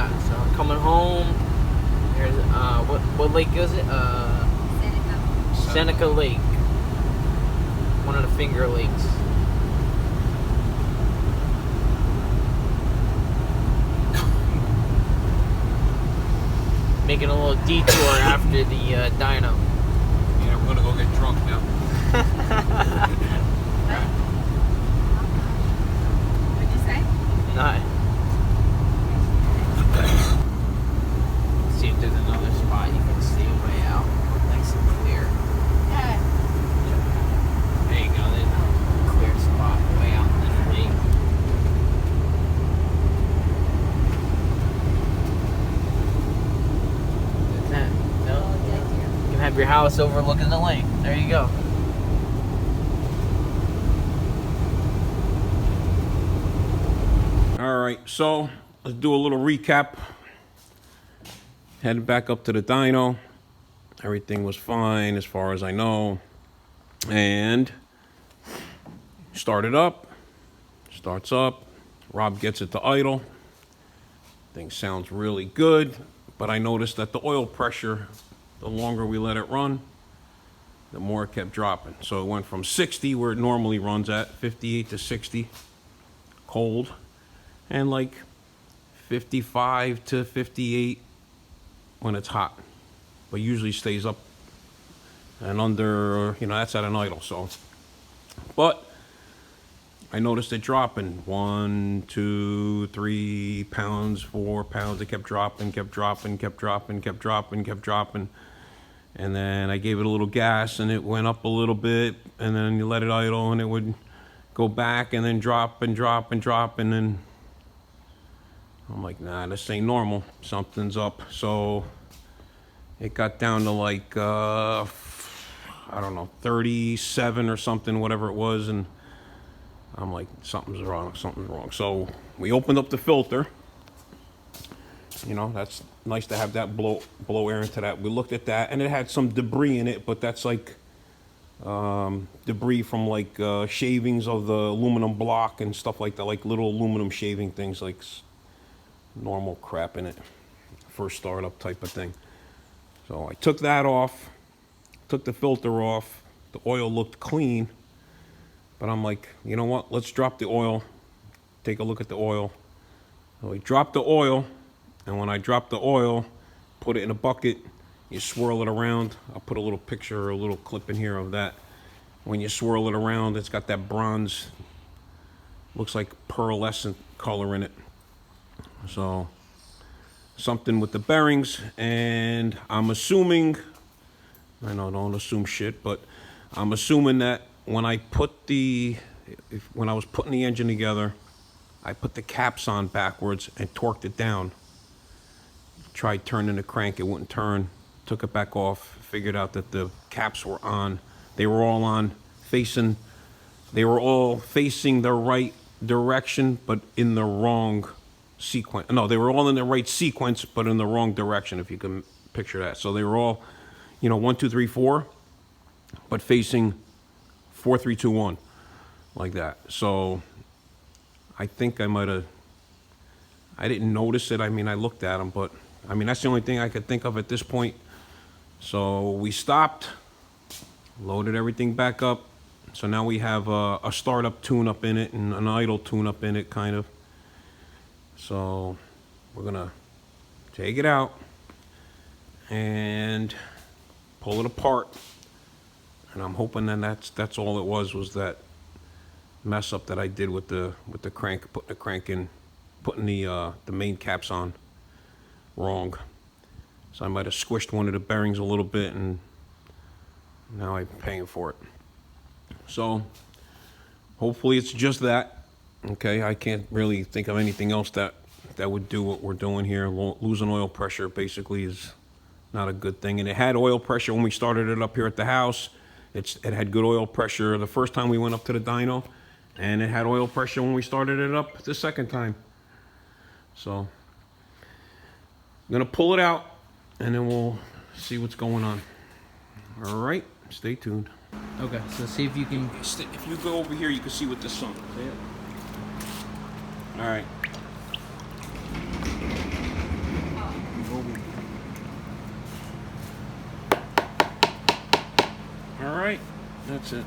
Yeah, so I'm coming home. Here's what lake is it? Seneca Lake. One of the Finger Lakes. Making a little detour after the dyno. Yeah, we're gonna go get drunk now. What'd you say? Nice. See if there's another spot you can see way out. Nice and clear. Yeah. There you go. There's a clear spot way out in the lake. There's that. No? You can have your house overlooking the lake. There you go. All right, so let's do a little recap. Headed back up to the dyno. Everything was fine as far as I know. And started up. Starts up. Rob gets it to idle. Thing sounds really good. But I noticed that the oil pressure, the longer we let it run, the more it kept dropping. So it went from 60, where it normally runs at, 58 to 60, cold, and like 55 to 58 when it's hot, but usually stays up and under, that's at an idle. So, but I noticed it dropping 1, 2, 3 pounds, 4 pounds. It kept dropping, kept dropping, kept dropping, kept dropping, kept dropping. And then I gave it a little gas and it went up a little bit, and then you let it idle and it would go back and then drop and drop and drop, and then I'm like, nah, this ain't normal. Something's up. So it got down to like, I don't know, 37 or something, whatever it was. And I'm like, something's wrong, something's wrong. So we opened up the filter. That's nice to have that blow air into that. We looked at that, and it had some debris in it, but that's like debris from like shavings of the aluminum block and stuff like that, like little aluminum shaving things, like normal crap in it, first startup type of thing. So I took that off, took the filter off. The oil looked clean, but I'm like, you know what? Let's drop the oil. Take a look at the oil. So we dropped the oil, and when I dropped the oil, put it in a bucket. You swirl it around. I'll put a little picture or a little clip in here of that. When you swirl it around, it's got that bronze, looks like pearlescent color in it. So something with the bearings, and I'm assuming, I know, don't assume shit, but I'm assuming that when I when I was putting the engine together, I put the caps on backwards and torqued it down. Tried turning the crank, it wouldn't turn. Took it back off, figured out that the caps were on. They were all on, they were all facing the right direction, but in the wrong sequence. No, they were all in the right sequence, but in the wrong direction, if you can picture that. So they were all, 1, 2, 3, 4, but facing 4, 3, 2, 1, like that. So I think I didn't notice it. I looked at them, but that's the only thing I could think of at this point. So we stopped, loaded everything back up. So now we have a startup tune-up in it and an idle tune-up in it, kind of. So we're gonna take it out and pull it apart. And I'm hoping then that's all it was that mess up that I did with the crank, putting the crank in, putting the main caps on wrong. So I might have squished one of the bearings a little bit, and now I'm paying for it. So hopefully it's just that. Okay, I can't really think of anything else that would do what we're doing here. Losing oil pressure basically is not a good thing. And it had oil pressure when we started it up here at the house. It had good oil pressure the first time we went up to the dyno, and it had oil pressure when we started it up the second time. So I'm gonna pull it out, and then we'll see what's going on. All right, stay tuned. Okay, so see if you can. If you go over here, you can see with the sun. See it? All right. That's it.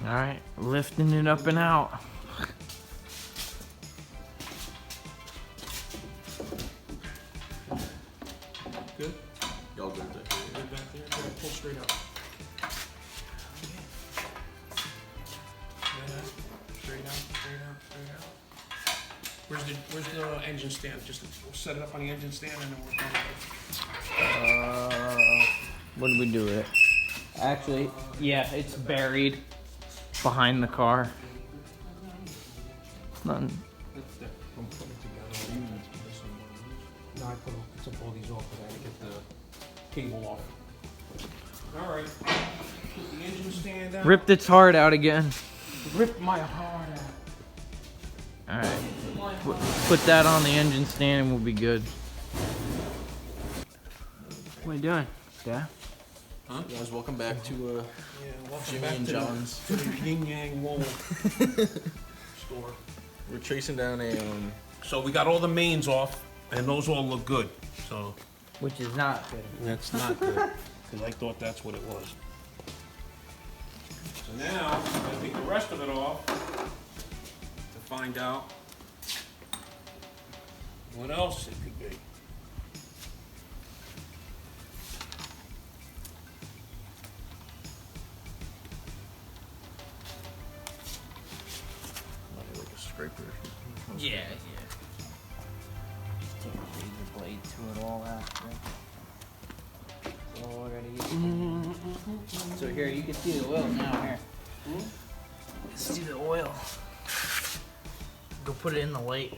All right, lifting it up and out. Good? Y'all good there? Good back there? Yeah, pull straight up. Straight out, straight out, straight out. Where's the engine stand? Just we'll set it up on the engine stand and then we're going What did we do with it? Actually, yeah, it's buried behind the car. Nothing. I'm putting it together. No, I took all these off because I had to get the cable off. All right. Put the engine stand out. Ripped its heart out again. Rip my heart out. All right, put that on the engine stand and we'll be good. What are you doing, Dad? Huh? Guys, welcome back to Yeah, welcome Jimmy back and to John's. The Yin Yang Wool store. We're tracing down a So we got all the mains off, and those all look good. So Which is not good. that's not good, because I thought that's what it was. So now I take the rest of it off to find out what else it could be. like a scraper. Yeah, yeah. Just take a razor blade to it all after. So here, you can see the oil now. Here. Let's see the oil. Go put it in the light.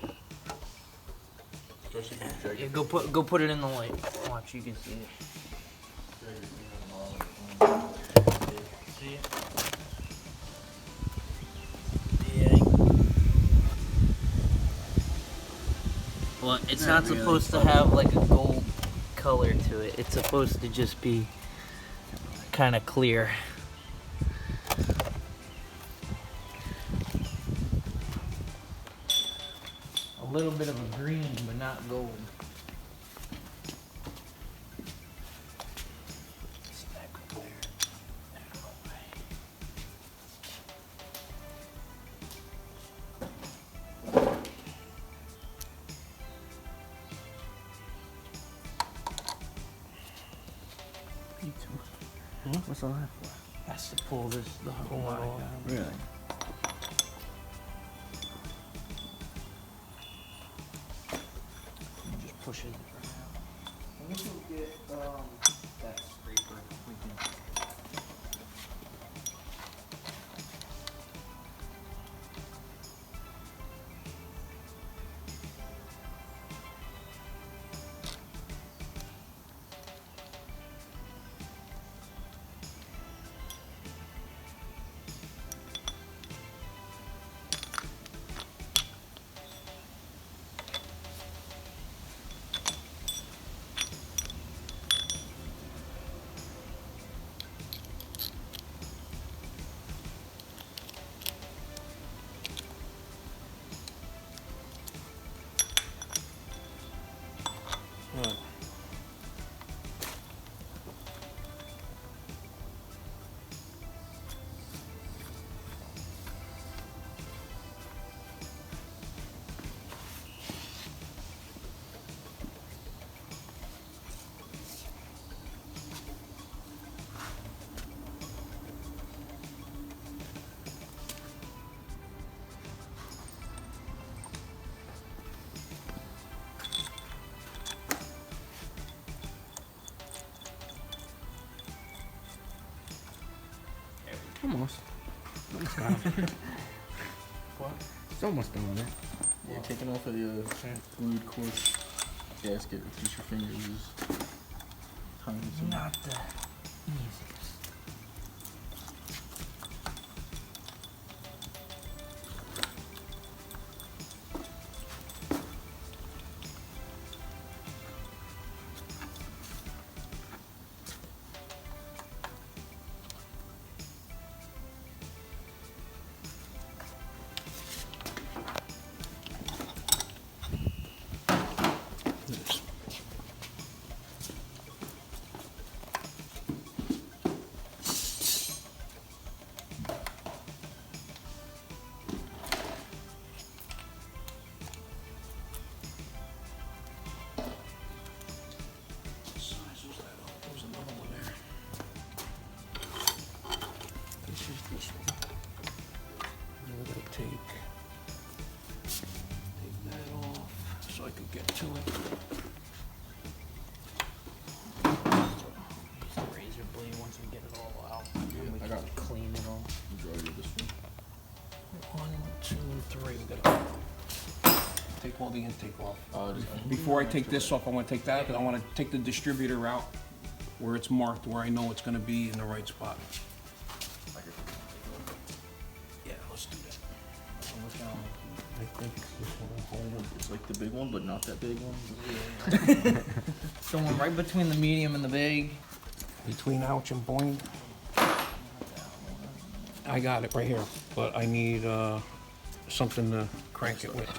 Yeah, go put it in the light. Watch, you can see it. See it? Yeah. Well, it's not supposed to have like a gold color to it. It's supposed to just be kind of clear. A little bit of a green, but not gold. It's back up there. Out of the way. What's all that for? That's to pull the oil off. Really? Just push it for now. Let me go get that scraper. We can. It's almost done with it. Yeah, taking off a glued quartz gasket with just your fingers is time consuming. Not the easiest. Take that off so I could get to it. Use the razor blade once we get it all out. Yeah, we I got it. clean it all. Majority of this one. 1, 2, 3. We gotta take all the intake off. Before I take this off, I want to take that because I want to take the distributor out where it's marked, where I know it's going to be in the right spot. Yeah, let's do that. I think it's this one. It's like the big one, but not that big one. The one right between the medium and the big. Between ouch and boing. I got it right here, but I need something to crank it with.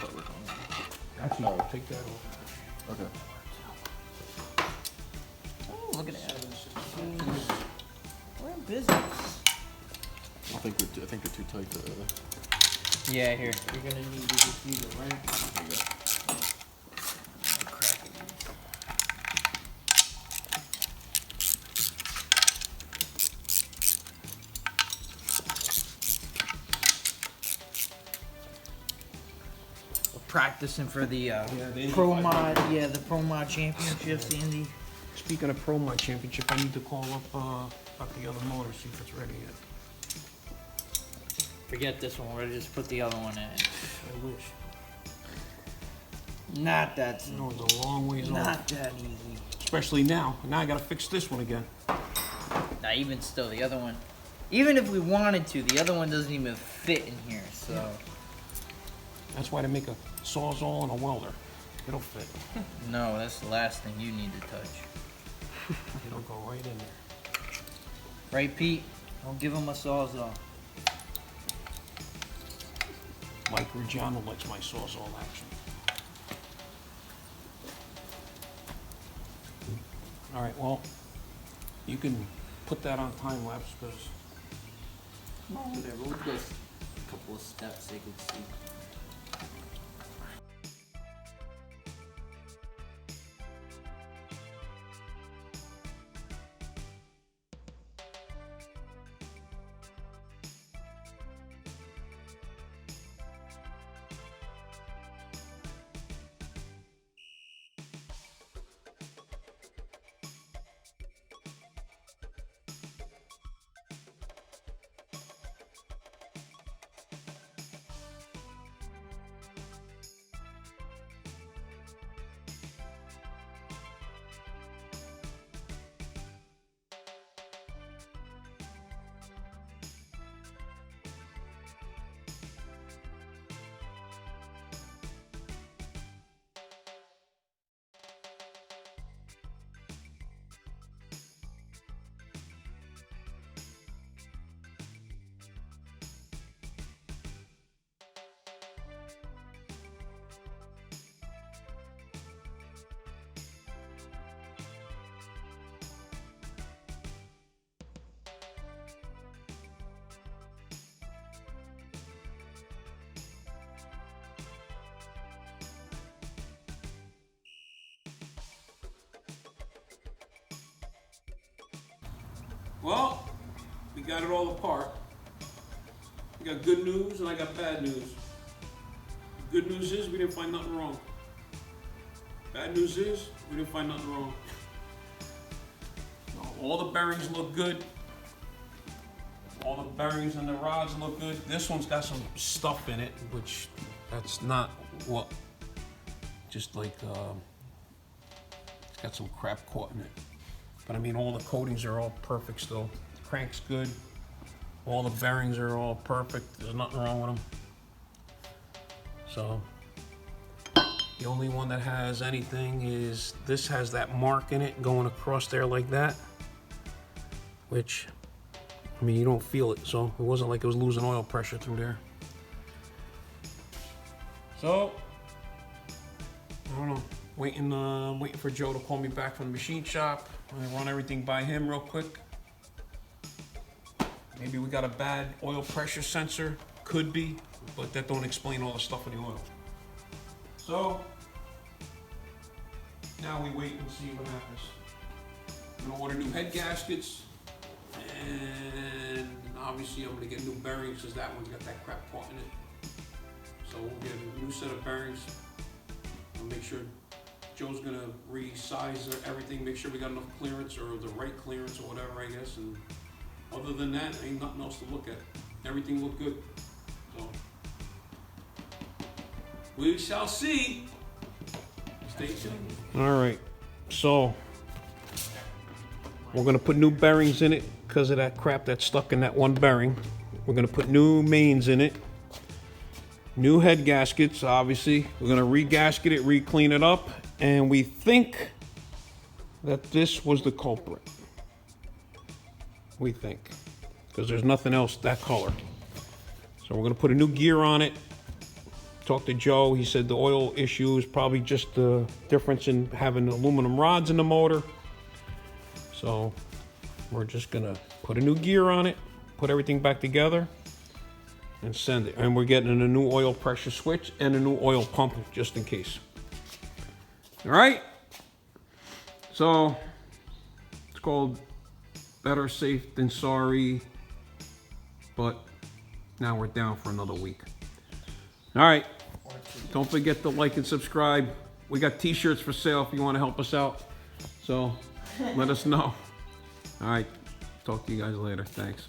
Actually, I'll take that off. Okay. Oh, look at that. We're in business. I think they're too tight to. Yeah, here. You're gonna need to just use a wrench. There you go. Crack it. We're practicing for the the Pro Indy Mod, the Pro Mod Championships, the Indy. Speaking of Pro Mod Championship, I need to call up about the other motor, see if it's ready yet. Forget this one, we're gonna just put the other one in. I wish. Not that, You know, it's a long ways off. not that easy. Especially now. Now I gotta fix this one again. Now, even still, the other one, even if we wanted to, the other one doesn't even fit in here, so. That's why they make a Sawzall and a welder. It'll fit. No, that's the last thing you need to touch. It'll go right in there. Right, Pete? Don't give him a Sawzall. Mike Reggiano likes my Sawzall action. All right, well, you can put that on time lapse because Whatever, we'll go a couple of steps they could see. Well, we got it all apart. We got good news and I got bad news. Good news is we didn't find nothing wrong. Bad news is we didn't find nothing wrong. All the bearings look good. All the bearings and the rods look good. This one's got some stuff in it, which that's not what, just like, it's got some crap caught in it. But I mean, all the coatings are all perfect still. The crank's good. All the bearings are all perfect. There's nothing wrong with them. So, the only one that has anything is, this has that mark in it going across there like that. Which, I mean, you don't feel it, so it wasn't like it was losing oil pressure through there. So, I don't know, waiting for Joe to call me back from the machine shop. I'm gonna run everything by him real quick. Maybe we got a bad oil pressure sensor, could be, but that don't explain all the stuff in the oil. So, now we wait and see what happens. I'm gonna order new head gaskets. And obviously I'm gonna get new bearings because that one's got that crap caught in it. So we'll get a new set of bearings. I'll make sure Joe's gonna resize everything, make sure we got enough clearance or the right clearance or whatever, I guess. And other than that, ain't nothing else to look at. Everything looked good. So we shall see. Stay tuned. All right, so we're gonna put new bearings in it because of that crap that's stuck in that one bearing. We're gonna put new mains in it. New head gaskets, obviously. We're gonna re-gasket it, re-clean it up, and we think that this was the culprit. We think, because there's nothing else that color. So we're gonna put a new gear on it. Talked to Joe, he said the oil issue is probably just the difference in having aluminum rods in the motor. So we're just gonna put a new gear on it, put everything back together, and send it. And we're getting a new oil pressure switch and a new oil pump just in case. All right? So it's called Better Safe Than Sorry, but now we're down for another week. All right, don't forget to like and subscribe. We got t-shirts for sale if you want to help us out. So let us know. All right, talk to you guys later. Thanks.